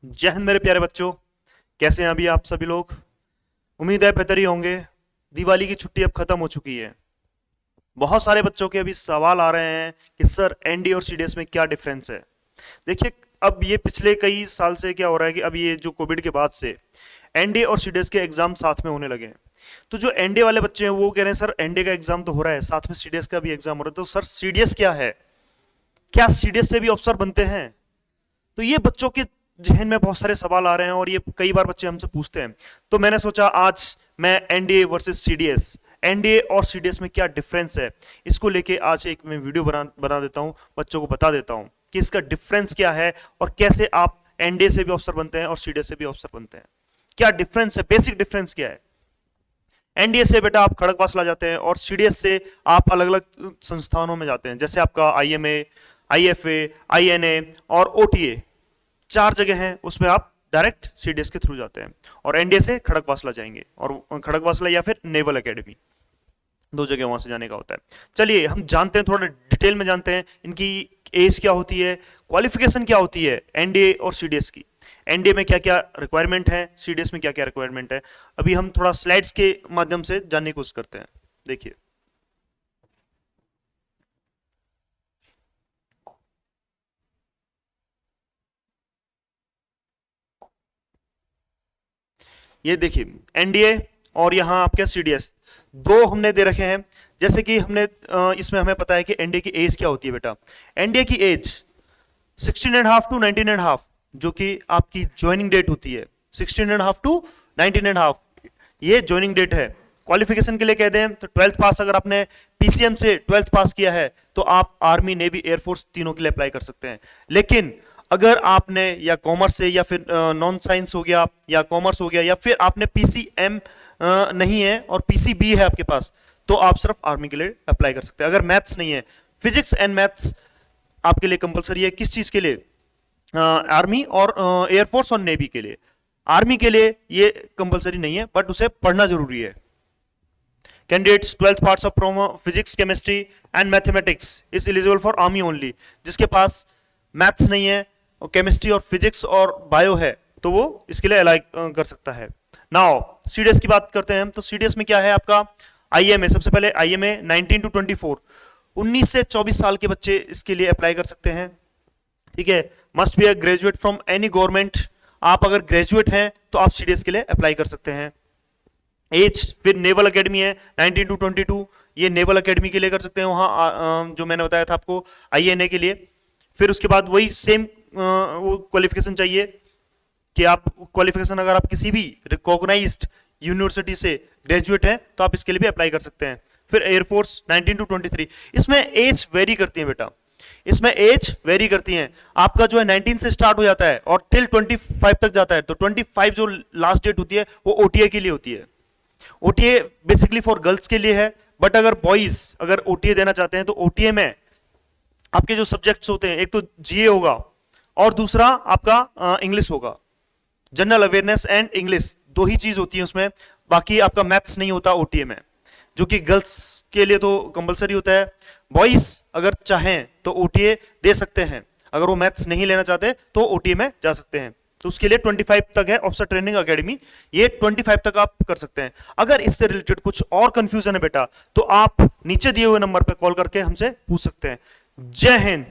जय हिंद मेरे प्यारे बच्चों। कैसे हैं अभी आप सभी लोग? उम्मीद है बेहतर ही होंगे। दिवाली की छुट्टी अब खत्म हो चुकी है। बहुत सारे बच्चों के अभी सवाल आ रहे हैं कि सर एनडीए और सीडीएस में क्या डिफरेंस है। देखिए, अब ये पिछले कई साल से क्या हो रहा है कि अब ये जो कोविड के बाद से एनडीए और सीडीएस के एग्जाम साथ में होने लगे हैं। तो जो एनडीए वाले बच्चे हैं वो कह रहे हैं सर एनडीए का एग्जाम तो हो रहा है, साथ में सीडीएस का भी एग्जाम हो रहा है, तो सर सीडीएस क्या है? क्या सीडीएस से भी अफसर बनते हैं? तो ये बच्चों के जहन में बहुत सारे सवाल आ रहे हैं और ये कई बार बच्चे हमसे पूछते हैं। तो मैंने सोचा आज मैं एनडीए वर्सेस सीडीएस, एनडीए और सीडीएस में क्या डिफरेंस है, इसको लेके आज एक मैं वीडियो बना देता हूं, बच्चों को बता देता हूं कि इसका डिफरेंस क्या है और कैसे आप एनडीए से भी अफसर बनते हैं और सीडीएस से भी अफसर बनते हैं। क्या डिफरेंस है, बेसिक डिफरेंस क्या है। एनडीए से बेटा आप खड़गवासला जाते हैं और सीडीएस से आप अलग अलग संस्थानों में जाते हैं, जैसे आपका आईएमए, आईएफए, आईएनए और ओटीए, 4 जगह हैं, उसमें आप डायरेक्ट सीडीएस के थ्रू जाते हैं। और एनडीए से खड़गवासला जाएंगे, और खड़गवासला या फिर नेवल एकेडमी, 2 जगह वहां से जाने का होता है। चलिए हम जानते हैं, थोड़ा डिटेल में जानते हैं इनकी एज क्या होती है, क्वालिफिकेशन क्या होती है एनडीए और सीडीएस की, एनडीए में क्या क्या रिक्वायरमेंट है, सीडीएस में क्या क्या रिक्वायरमेंट है। अभी हम थोड़ा स्लाइड्स के माध्यम से जानने की कोशिश करते हैं। देखिए, ये देखिए एनडीए और यहाँ आपके सीडीएस, दो हमने दे रखे हैं। जैसे कि हमने इसमें हमें पता है कि एनडीए की एज क्या होती है बेटा। एनडीए की एज 16.5 टू 19.5, जो कि आपकी ज्वाइनिंग डेट होती है। 16.5 टू 19.5 ये ज्वाइनिंग डेट है। क्वालिफिकेशन के लिए कह दें तो 12th पास, अगर आपने पीसीएम से 12th पास किया है तो आप आर्मी, नेवी, एयरफोर्स तीनों के लिए अप्लाई कर सकते हैं। लेकिन अगर आपने या कॉमर्स से या फिर नॉन साइंस हो गया या कॉमर्स हो गया, या फिर आपने पीसीएम नहीं है और पीसीबी है आपके पास, तो आप सिर्फ आर्मी के लिए अप्लाई कर सकते हैं। अगर मैथ्स नहीं है, फिजिक्स एंड मैथ्स आपके लिए कंपलसरी है। किस चीज के लिए? आर्मी और एयरफोर्स और नेवी के लिए। आर्मी के लिए ये कंपलसरी नहीं है, बट उसे पढ़ना जरूरी है। Candidates 12th parts of physics, chemistry and mathematics is eligible for army only. जिसके पास मैथ्स नहीं है और केमिस्ट्री और फिजिक्स और बायो है तो वो इसके लिए अप्लाई कर सकता है। नाउ सीडीएस की बात करते हैं। तो सीडीएस में क्या है आपका? आईएमए, सबसे पहले आईएमए 19 टू 24, 19 से 24 साल के बच्चे इसके लिए अप्लाई कर सकते हैं। ठीक है। Must be a graduate from any government. आप अगर ग्रेजुएट हैं तो आप सीडीएस के लिए अप्लाई कर सकते हैं। एज फिर नेवल एकेडमी है 19 टू 22, ये नेवल एकेडमी के लिए कर सकते हैं, वहां जो मैंने बताया था आपको आईएनए के लिए। फिर उसके बाद वही सेम वो क्वालिफिकेशन चाहिए कि आप क्वालिफिकेशन, अगर आप किसी भी रिकॉग्नाइज्ड यूनिवर्सिटी से ग्रेजुएट हैं तो आप इसके लिए भी अप्लाई कर सकते हैं। फिर एयरफोर्स 19 टू 23, इसमें एज वेरी करती है बेटा, इसमें एज वेरी करती है। आपका जो है 19 से स्टार्ट हो जाता है और टिल 25 तक जाता है। तो 25 जो लास्ट डेट होती है वो ओटीए के लिए होती है। ओटीए बेसिकली फॉर गर्ल्स के लिए है, बट अगर बॉयज अगर ओटीए देना चाहते हैं तो ओटीए में आपके जो सब्जेक्ट्स होते हैं, एक तो जीए होगा और दूसरा आपका इंग्लिश होगा। जनरल अवेयरनेस एंड इंग्लिश, दो ही चीज होती है उसमें, बाकी आपका मैथ्स नहीं होता ओटीए में, जो कि गर्ल्स के लिए तो कंपलसरी होता है। बॉयज अगर चाहें तो ओटीए दे सकते हैं, अगर वो मैथ्स नहीं लेना चाहते तो ओटीए में जा सकते हैं। तो उसके लिए 25 तक है ऑफिसर ट्रेनिंग एकेडमी, ये 25 तक आप कर सकते हैं। अगर इससे रिलेटेड कुछ और कंफ्यूजन है बेटा तो आप नीचे दिए हुए नंबर पर कॉल करके हमसे पूछ सकते हैं। जय हिंद।